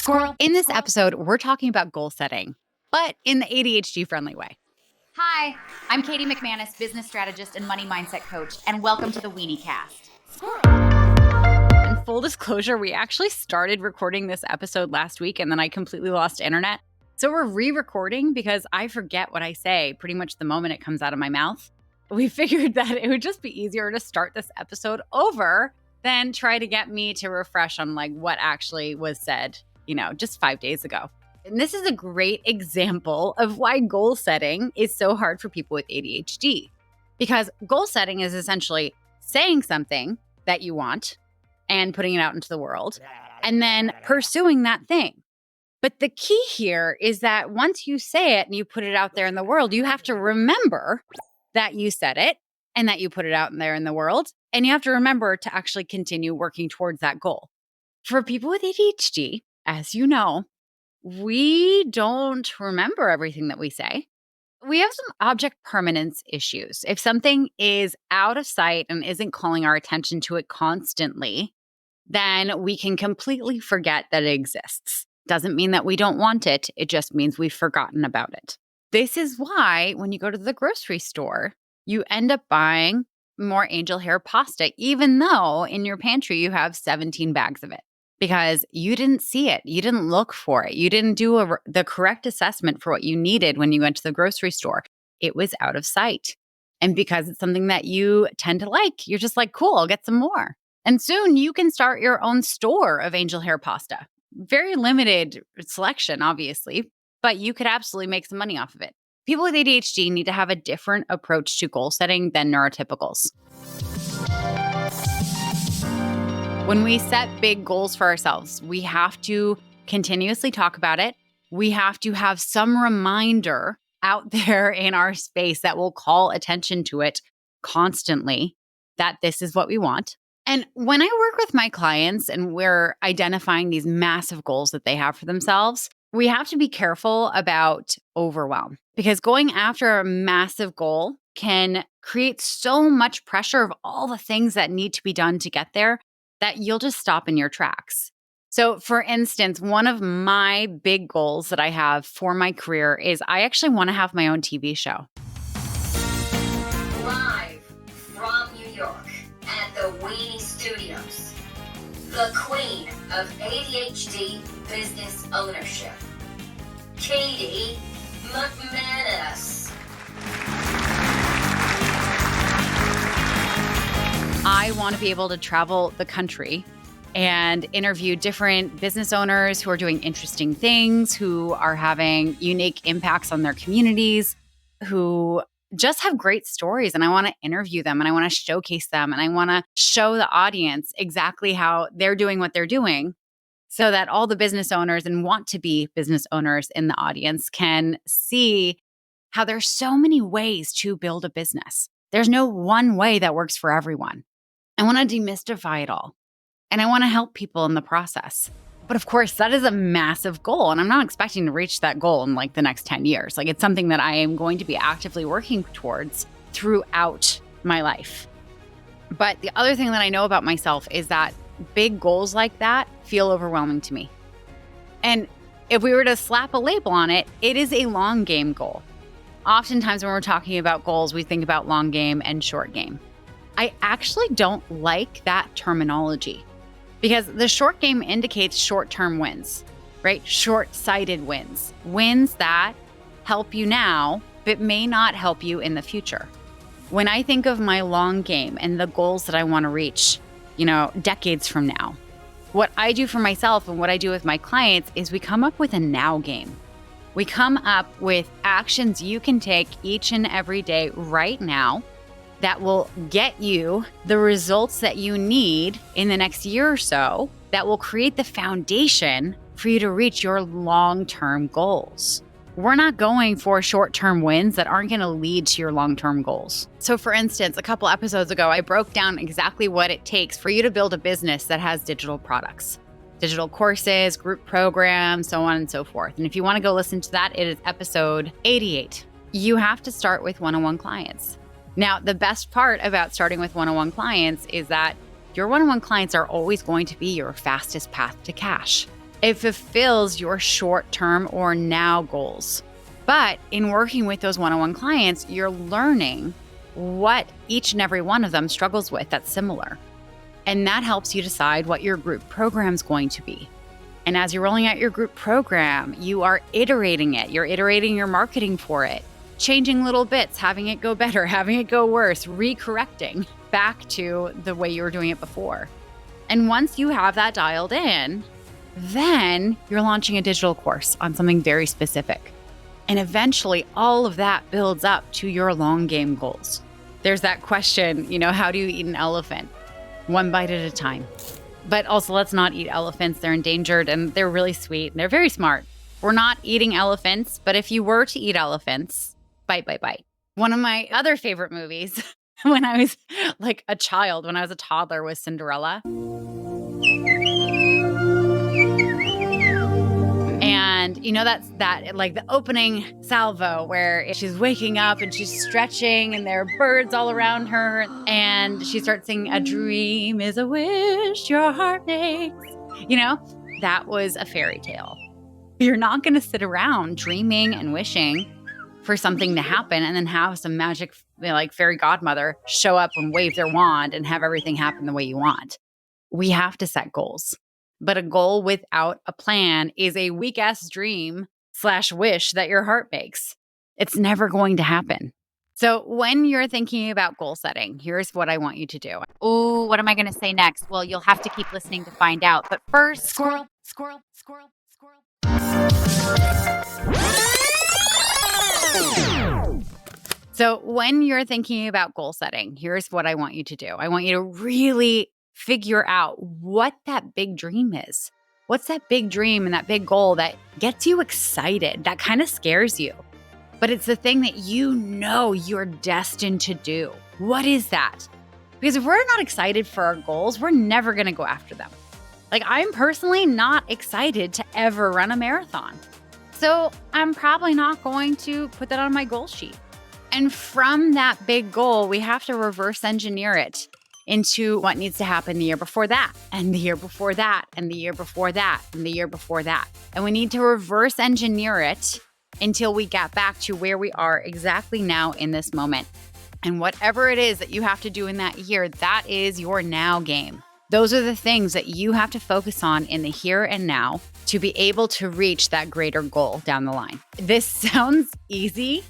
Squirrel. In this episode, we're talking about goal setting, but in the ADHD-friendly way. Hi, I'm Katie McManus, business strategist and money mindset coach, and welcome to the Weeniecast. In full disclosure, we actually started recording this episode last week and then I completely lost internet. So we're re-recording because I forget what I say pretty much the moment it comes out of my mouth. We figured that it would just be easier to start this episode over than try to get me to refresh on what actually was said, just 5 days ago. And this is a great example of why goal setting is so hard for people with ADHD. Because goal setting is essentially saying something that you want and putting it out into the world and then pursuing that thing. But the key here is that once you say it and you put it out there in the world, you have to remember that you said it and that you put it out there in the world. And you have to remember to actually continue working towards that goal. For people with ADHD, as you know, we don't remember everything that we say. We have some object permanence issues. If something is out of sight and isn't calling our attention to it constantly, then we can completely forget that it exists. Doesn't mean that we don't want it. It just means we've forgotten about it. This is why when you go to the grocery store, you end up buying more angel hair pasta, even though in your pantry you have 17 bags of it. Because you didn't see it. You didn't look for it. You didn't do the correct assessment for what you needed when you went to the grocery store. It was out of sight. And because it's something that you tend to like, you're just like, cool, I'll get some more. And soon you can start your own store of angel hair pasta. Very limited selection, obviously, but you could absolutely make some money off of it. People with ADHD need to have a different approach to goal setting than neurotypicals. When we set big goals for ourselves, we have to continuously talk about it. We have to have some reminder out there in our space that will call attention to it constantly, that this is what we want. And when I work with my clients and we're identifying these massive goals that they have for themselves, we have to be careful about overwhelm, because going after a massive goal can create so much pressure of all the things that need to be done to get there that you'll just stop in your tracks. So for instance, one of my big goals that I have for my career is I actually want to have my own TV show. Live from New York at the Weenie Studios, the queen of ADHD business ownership, Katie McManus. I want to be able to travel the country and interview different business owners who are doing interesting things, who are having unique impacts on their communities, who just have great stories. And I want to interview them and I want to showcase them and I want to show the audience exactly how they're doing what they're doing so that all the business owners and want to be business owners in the audience can see how there's so many ways to build a business. There's no one way that works for everyone. I want to demystify it all. And I want to help people in the process. But of course, that is a massive goal. And I'm not expecting to reach that goal in the next 10 years. It's something that I am going to be actively working towards throughout my life. But the other thing that I know about myself is that big goals like that feel overwhelming to me. And if we were to slap a label on it, it is a long game goal. Oftentimes when we're talking about goals, we think about long game and short game. I actually don't like that terminology because the short game indicates short-term wins, right? Short-sighted wins, wins that help you now, but may not help you in the future. When I think of my long game and the goals that I want to reach, decades from now, what I do for myself and what I do with my clients is we come up with a now game. We come up with actions you can take each and every day right now that will get you the results that you need in the next year or so, that will create the foundation for you to reach your long-term goals. We're not going for short-term wins that aren't going to lead to your long-term goals. So for instance, a couple episodes ago, I broke down exactly what it takes for you to build a business that has digital products, digital courses, group programs, so on and so forth. And if you want to go listen to that, it is episode 88. You have to start with one-on-one clients. Now, the best part about starting with one-on-one clients is that your one-on-one clients are always going to be your fastest path to cash. It fulfills your short-term or now goals. But in working with those one-on-one clients, you're learning what each and every one of them struggles with that's similar. And that helps you decide what your group program is going to be. And as you're rolling out your group program, you are iterating it. You're iterating your marketing for it, changing little bits, having it go better, having it go worse, recorrecting back to the way you were doing it before. And once you have that dialed in, then you're launching a digital course on something very specific. And eventually all of that builds up to your long game goals. There's that question, how do you eat an elephant? One bite at a time. But also, let's not eat elephants. They're endangered and they're really sweet and they're very smart. We're not eating elephants, but if you were to eat elephants, bite, bite, bite. One of my other favorite movies when I was like a child, when I was a toddler, was Cinderella. And that's like the opening salvo where she's waking up and she's stretching and there are birds all around her. And she starts singing, "A dream is a wish your heart makes." That was a fairy tale. You're not going to sit around dreaming and wishing for something to happen and then have some magic, like fairy godmother show up and wave their wand and have everything happen the way you want. We have to set goals. But a goal without a plan is a weak-ass dream/wish that your heart makes. It's never going to happen. So when you're thinking about goal setting, here's what I want you to do. Ooh, what am I going to say next? Well, you'll have to keep listening to find out. But first, squirrel, squirrel, squirrel, squirrel. So when you're thinking about goal setting, here's what I want you to do. I want you to really figure out what that big dream is. What's that big dream and that big goal that gets you excited, that kind of scares you? But it's the thing that you're destined to do. What is that? Because if we're not excited for our goals, we're never going to go after them. Like, I'm personally not excited to ever run a marathon. So I'm probably not going to put that on my goal sheet. And from that big goal, we have to reverse engineer it into what needs to happen the year before that, and the year before that, and the year before that, and the year before that. And we need to reverse engineer it until we get back to where we are exactly now in this moment. And whatever it is that you have to do in that year, that is your now game. Those are the things that you have to focus on in the here and now to be able to reach that greater goal down the line. This sounds easy.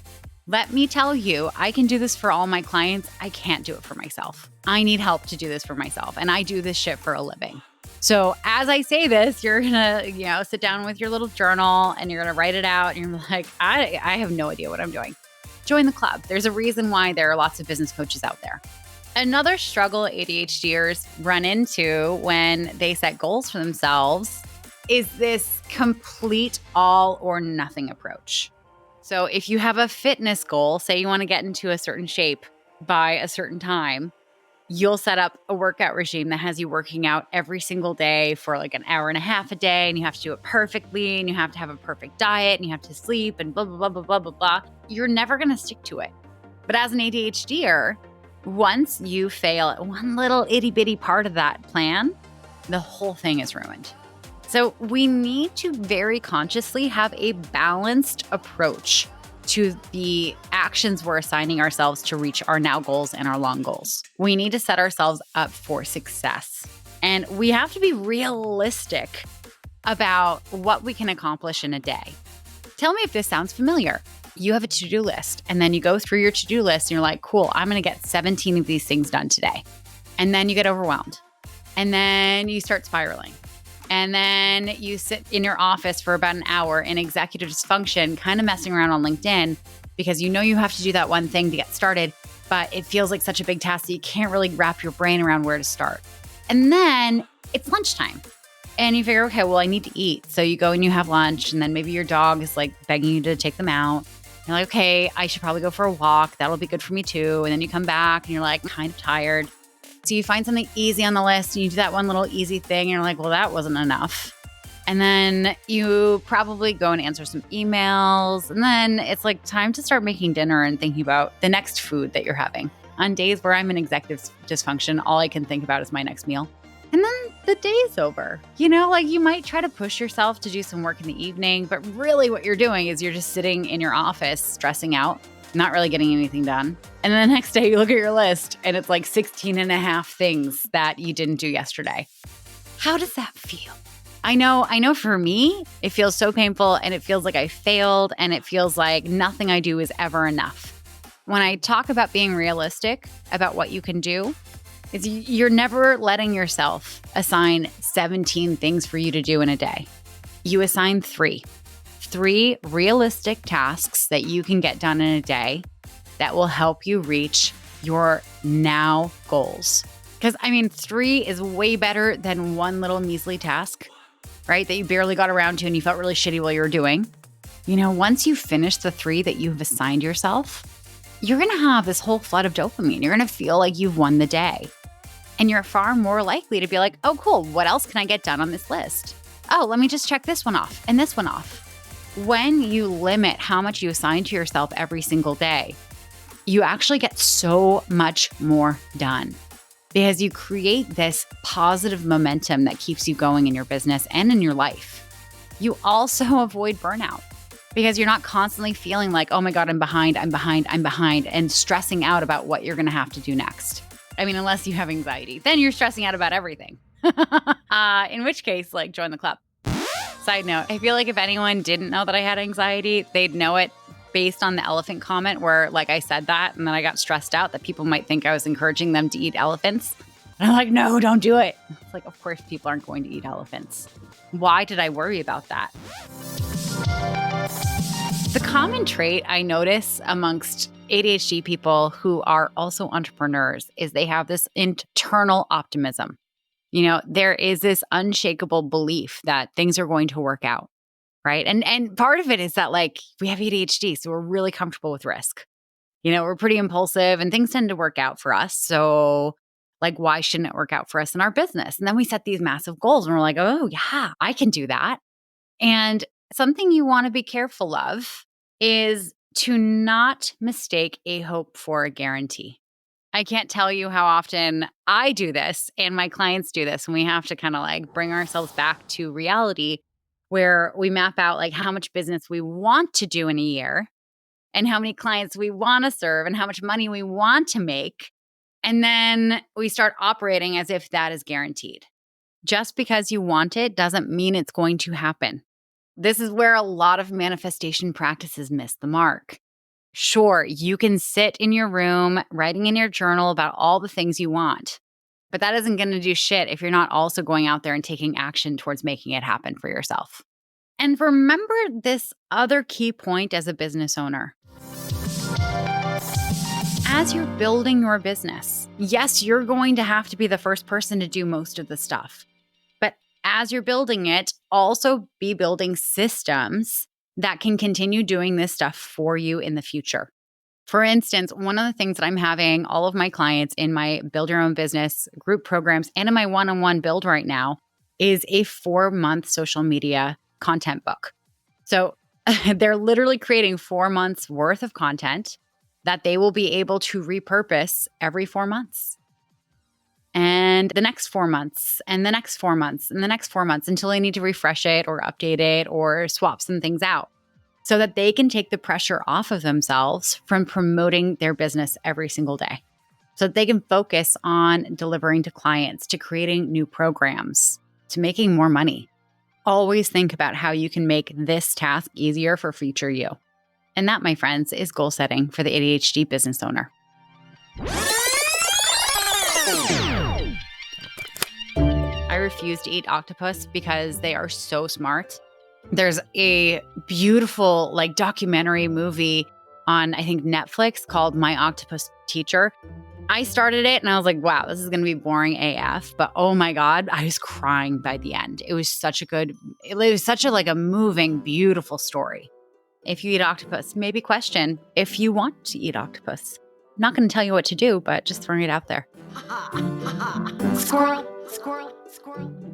Let me tell you, I can do this for all my clients. I can't do it for myself. I need help to do this for myself. And I do this shit for a living. So as I say this, you're going to, sit down with your little journal and you're going to write it out. And you're like, I have no idea what I'm doing. Join the club. There's a reason why there are lots of business coaches out there. Another struggle ADHDers run into when they set goals for themselves is this complete all or nothing approach. So if you have a fitness goal, say you want to get into a certain shape by a certain time, you'll set up a workout regime that has you working out every single day for like an hour and a half a day, and you have to do it perfectly, and you have to have a perfect diet, and you have to sleep, and blah, blah, blah, blah, blah, blah, blah. You're never going to stick to it. But as an ADHDer, once you fail at one little itty bitty part of that plan, the whole thing is ruined. So we need to very consciously have a balanced approach to the actions we're assigning ourselves to reach our now goals and our long goals. We need to set ourselves up for success. And we have to be realistic about what we can accomplish in a day. Tell me if this sounds familiar. You have a to-do list, and then you go through your to-do list and you're like, cool, I'm going to get 17 of these things done today. And then you get overwhelmed. And then you start spiraling. And then you sit in your office for about an hour in executive dysfunction, kind of messing around on LinkedIn because you have to do that one thing to get started, but it feels like such a big task that you can't really wrap your brain around where to start. And then it's lunchtime and you figure, okay, well, I need to eat. So you go and you have lunch, and then maybe your dog is like begging you to take them out. You're like, okay, I should probably go for a walk. That'll be good for me too. And then you come back and you're like kind of tired. So you find something easy on the list and you do that one little easy thing and you're like, well, that wasn't enough. And then you probably go and answer some emails. And then it's like time to start making dinner and thinking about the next food that you're having. On days where I'm in executive dysfunction, all I can think about is my next meal. And then the day's over. Like you might try to push yourself to do some work in the evening, but really what you're doing is you're just sitting in your office stressing out, not really getting anything done. And then the next day you look at your list and it's like 16 and a half things that you didn't do yesterday. How does that feel? I know for me, it feels so painful and it feels like I failed and it feels like nothing I do is ever enough. When I talk about being realistic about what you can do, is you're never letting yourself assign 17 things for you to do in a day. You assign 3 realistic tasks that you can get done in a day that will help you reach your now goals. Because 3 is way better than one little measly task, right? That you barely got around to and you felt really shitty while you were doing. Once you finish the 3 that you've assigned yourself, you're going to have this whole flood of dopamine. You're going to feel like you've won the day. And you're far more likely to be like, oh, cool, what else can I get done on this list? Oh, let me just check this one off and this one off. When you limit how much you assign to yourself every single day, you actually get so much more done because you create this positive momentum that keeps you going in your business and in your life. You also avoid burnout because you're not constantly feeling like, oh my God, I'm behind, and stressing out about what you're going to have to do next. Unless you have anxiety, then you're stressing out about everything. In which case, join the club. Side note, I feel like if anyone didn't know that I had anxiety, they'd know it based on the elephant comment where I said that and then I got stressed out that people might think I was encouraging them to eat elephants. And I'm like, no, don't do it. It's of course people aren't going to eat elephants. Why did I worry about that? The common trait I notice amongst ADHD people who are also entrepreneurs is they have this internal optimism. There is this unshakable belief that things are going to work out, right? And part of it is that we have ADHD, so we're really comfortable with risk. We're pretty impulsive and things tend to work out for us. So why shouldn't it work out for us in our business? And then we set these massive goals and we're like, oh yeah, I can do that. And something you want to be careful of is to not mistake a hope for a guarantee. I can't tell you how often I do this and my clients do this, and we have to kind of bring ourselves back to reality where we map out how much business we want to do in a year and how many clients we want to serve and how much money we want to make. And then we start operating as if that is guaranteed. Just because you want it doesn't mean it's going to happen. This is where a lot of manifestation practices miss the mark. Sure, you can sit in your room writing in your journal about all the things you want, but that isn't going to do shit if you're not also going out there and taking action towards making it happen for yourself. And remember this other key point as a business owner. As you're building your business, yes, you're going to have to be the first person to do most of the stuff. As you're building it, also be building systems that can continue doing this stuff for you in the future. For instance, one of the things that I'm having all of my clients in my Build Your Own Business group programs and in my one-on-one build right now is a 4-month social media content book. So they're literally creating 4 months worth of content that they will be able to repurpose every 4 months. And the next 4 months, and the next 4 months, and the next 4 months until they need to refresh it or update it or swap some things out so that they can take the pressure off of themselves from promoting their business every single day. So that they can focus on delivering to clients, to creating new programs, to making more money. Always think about how you can make this task easier for future you. And that, my friends, is goal setting for the ADHD business owner. I refuse to eat octopus because they are so smart. There's a beautiful documentary movie on, I think, Netflix called My Octopus Teacher. I started it and I was like, wow, this is going to be boring AF. But oh my God, I was crying by the end. It was such a moving, beautiful story. If you eat octopus, maybe question if you want to eat octopus. I'm not going to tell you what to do, but just throwing it out there. Squirrel, squirrel, squirrel.